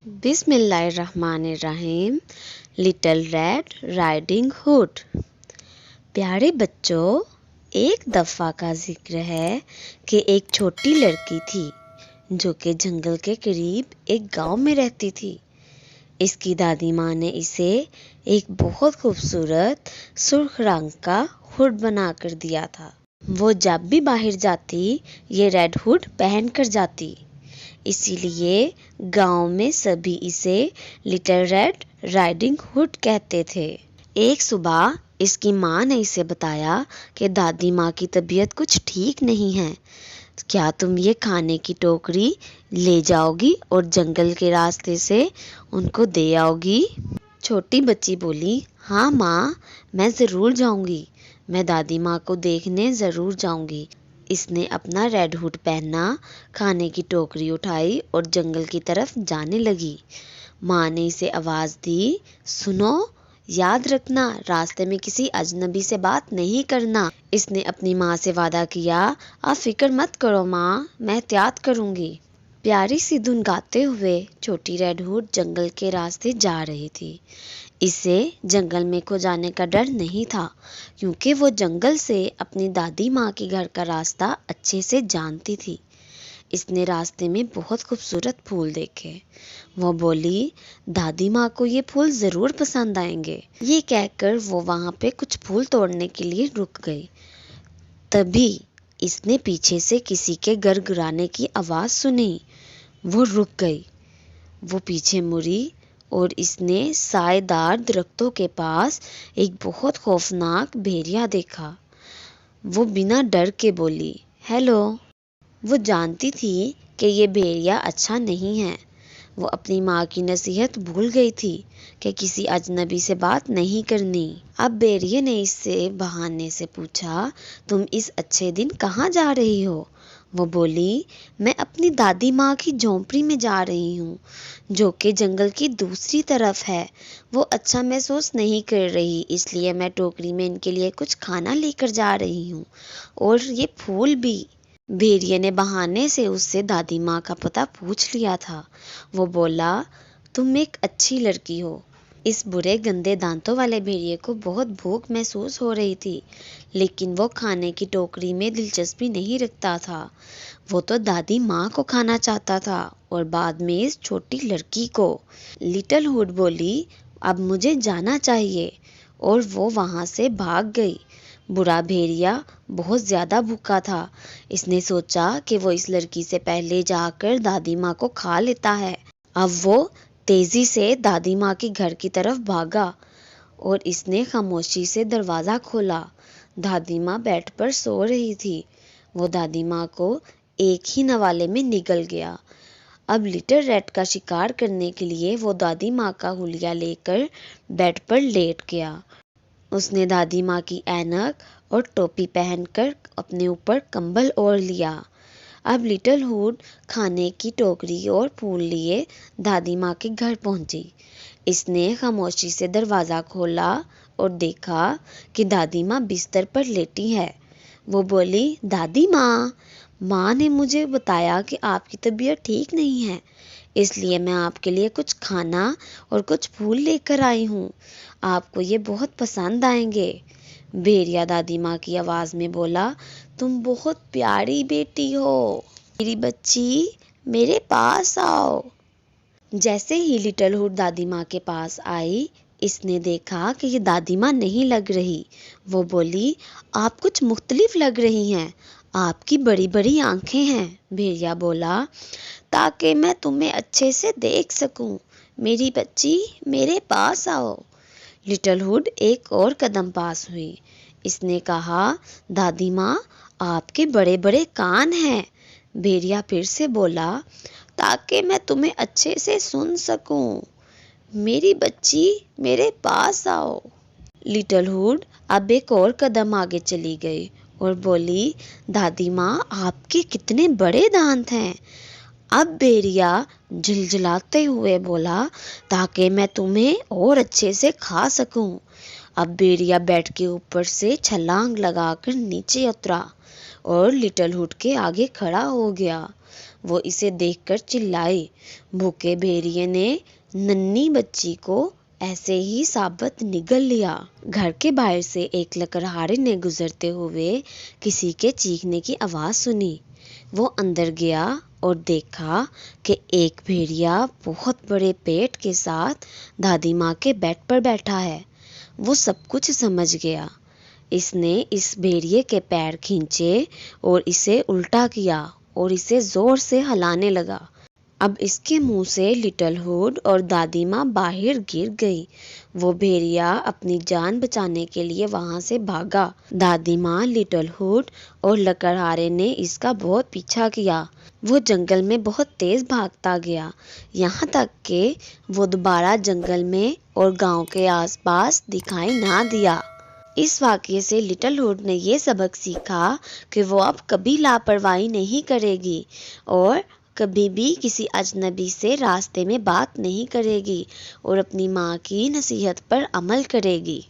بسم اللہ الرحمن الرحیم۔ Little red riding hood. پیارے بچوں، ایک دفعہ کا ذکر ہے کہ ایک چھوٹی لڑکی تھی جو کہ جنگل کے قریب ایک گاؤں میں رہتی تھی۔ اس کی دادی ماں نے اسے ایک بہت خوبصورت سرخ رنگ کا ہوڈ بنا کر دیا تھا۔ وہ جب بھی باہر جاتی یہ ریڈ ہوڈ پہن کر جاتی، اسی لیے گاؤں میں سبھی اسے لٹل ریڈ رائڈنگ ہوڈ کہتے تھے۔ ایک صبح اس کی ماں نے اسے بتایا کہ دادی ماں کی طبیعت کچھ ٹھیک نہیں ہے، کیا تم یہ کھانے کی ٹوکری لے جاؤ گی اور جنگل کے راستے سے ان کو دے آؤ گی؟ چھوٹی بچی بولی، ہاں ماں، میں ضرور جاؤں گی، میں دادی ماں کو دیکھنے ضرور جاؤں گی۔ اس نے اپنا ریڈ ہوڈ پہنا، کھانے کی ٹوکری اٹھائی اور جنگل کی طرف جانے لگی۔ ماں نے اسے آواز دی، سنو، یاد رکھنا راستے میں کسی اجنبی سے بات نہیں کرنا۔ اس نے اپنی ماں سے وعدہ کیا، آپ فکر مت کرو ماں، میں احتیاط کروں گی۔ پیاری سی دھن گاتے ہوئے چھوٹی ریڈ ہوڈ جنگل کے راستے جا رہی تھی۔ اسے جنگل میں کھو جانے کا ڈر نہیں تھا، کیونکہ وہ جنگل سے اپنی دادی ماں کے گھر کا راستہ اچھے سے جانتی تھی۔ اس نے راستے میں بہت خوبصورت پھول دیکھے۔ وہ بولی، دادی ماں کو یہ پھول ضرور پسند آئیں گے۔ یہ کہہ کر وہ وہاں پہ کچھ پھول توڑنے کے لیے رک گئی۔ تبھی اس نے پیچھے سے کسی کے گڑگڑانے کی آواز سنی۔ وہ رک گئی، وہ پیچھے مڑی اور اس نے سائے دار درختوں کے پاس ایک بہت خوفناک بھیڑیا دیکھا۔ وہ بنا ڈر کے بولی، ہیلو۔ وہ جانتی تھی کہ یہ بھیڑیا اچھا نہیں ہے۔ وہ اپنی ماں کی نصیحت بھول گئی تھی کہ کسی اجنبی سے بات نہیں کرنی۔ اب بھیڑیے نے اس سے بہانے سے پوچھا، تم اس اچھے دن کہاں جا رہی ہو؟ وہ بولی، میں اپنی دادی ماں کی جھونپڑی میں جا رہی ہوں، جو کہ جنگل کی دوسری طرف ہے۔ وہ اچھا محسوس نہیں کر رہی، اس لیے میں ٹوکری میں ان کے لیے کچھ کھانا لے کر جا رہی ہوں، اور یہ پھول بھی۔ بھیڑیے نے بہانے سے اس سے دادی ماں کا پتہ پوچھ لیا تھا۔ وہ بولا، تم ایک اچھی لڑکی ہو۔ اس برے گندے دانتوں والے بھیڑیے کو بہت بھوک محسوس ہو رہی تھی، لیکن وہ کھانے کی ٹوکری میں دلچسپی نہیں رکھتا تھا۔ وہ تو دادی ماں کو کھانا چاہتا تھا اور بعد میں اس چھوٹی لڑکی کو۔ لٹل ہوڈ بولی، اب مجھے جانا چاہیے، اور وہ وہاں سے بھاگ گئی۔ برا بھیڑیا بہت زیادہ بھوکا تھا۔ اس نے سوچا کہ وہ اس لڑکی سے پہلے جا کر دادی ماں کو کھا لیتا ہے۔ اب وہ تیزی سے دادی ماں کے گھر کی طرف بھاگا اور اس نے خاموشی سے دروازہ کھولا۔ دادی ماں بیڈ پر سو رہی تھی۔ وہ دادی ماں کو ایک ہی نوالے میں نگل گیا۔ اب لٹل ریڈ کا شکار کرنے کے لیے وہ دادی ماں کا حلیہ لے کر بیڈ پر لیٹ گیا۔ اس نے دادی ماں کی اینک اور ٹوپی پہن کر اپنے اوپر کمبل اوڑھ لیا۔ اب لٹل ہوڈ کھانے کی ٹوکری اور پھول لیے دادی ماں کے گھر پہنچی۔ اس نے خاموشی سے دروازہ کھولا اور دیکھا کہ دادی ماں بستر پر لیٹی ہے۔ وہ بولی، دادی ماں، ماں نے مجھے بتایا کہ آپ کی طبیعت ٹھیک نہیں ہے، اس لیے میں آپ کے لیے کچھ کھانا اور کچھ پھول لے کر آئی ہوں، آپ کو یہ بہت پسند آئیں گے۔ بھیڑیا دادی ماں کی آواز میں بولا، تم بہت پیاری بیٹی ہو، میری بچی، میرے پاس آؤ۔ جیسے ہی لٹل ہوڈ دادی ماں کے پاس آئی، اس نے دیکھا کہ یہ دادی ماں نہیں لگ رہی۔ وہ بولی، آپ کچھ مختلف لگ رہی ہیں، آپ کی بڑی بڑی آنکھیں ہیں۔ بھیڑیا بولا، تاکہ میں تمہیں اچھے سے دیکھ سکوں، میری بچی، میرے پاس آؤ۔ لٹل ہوڈ ایک اور قدم پاس ہوئی۔ اس نے کہا، دادی ماں، آپ کے بڑے بڑے کان ہیں۔ بھیڑیا پھر سے بولا، تاکہ میں تمہیں اچھے سے سن سکوں، میری بچی، میرے پاس آؤ۔ لٹل ہوڈ اب ایک اور قدم آگے چلی گئی اور بولی، دادی ماں، آپ کے کتنے بڑے دانت ہیں۔ اب بھیڑیا جھلجھلاتے ہوئے بولا، تاکہ میں تمہیں اور اچھے سے کھا سکوں۔ اب بھیڑیا بیڈ کے اوپر سے چھلانگ لگا کر نیچے اترا اور لٹل ہوڈ کے آگے کھڑا ہو گیا۔ وہ اسے دیکھ کر چلائی۔ بھوکے بھیڑیے نے ننھی بچی کو ایسے ہی ثابت نگل لیا۔ گھر کے باہر سے ایک لکڑہارے نے گزرتے ہوئے کسی کے چیخنے کی آواز سنی۔ وہ اندر گیا اور دیکھا کہ ایک بھیڑیا بہت بڑے پیٹ کے ساتھ دادی ماں کے بیڈ پر بیٹھا ہے۔ وہ سب کچھ سمجھ گیا۔ اس نے اس بھیڑیے کے پیر کھینچے اور اسے الٹا کیا اور اسے زور سے ہلانے لگا۔ اب اس کے منہ سے لٹل ہوڈ اور دادی ماں باہر گر گئی۔ وہ بھیڑیا اپنی جان بچانے کے لیے وہاں سے بھاگا۔ دادی ماں، لٹل ہوڈ اور لکڑہارے نے اس کا بہت پیچھا کیا۔ وہ جنگل میں بہت تیز بھاگتا گیا، یہاں تک کہ وہ دوبارہ جنگل میں اور گاؤں کے آس پاس دکھائی نہ دیا۔ اس واقعے سے لٹل ہوڈ نے یہ سبق سیکھا کہ وہ اب کبھی لاپرواہی نہیں کرے گی اور کبھی بھی کسی اجنبی سے راستے میں بات نہیں کرے گی اور اپنی ماں کی نصیحت پر عمل کرے گی۔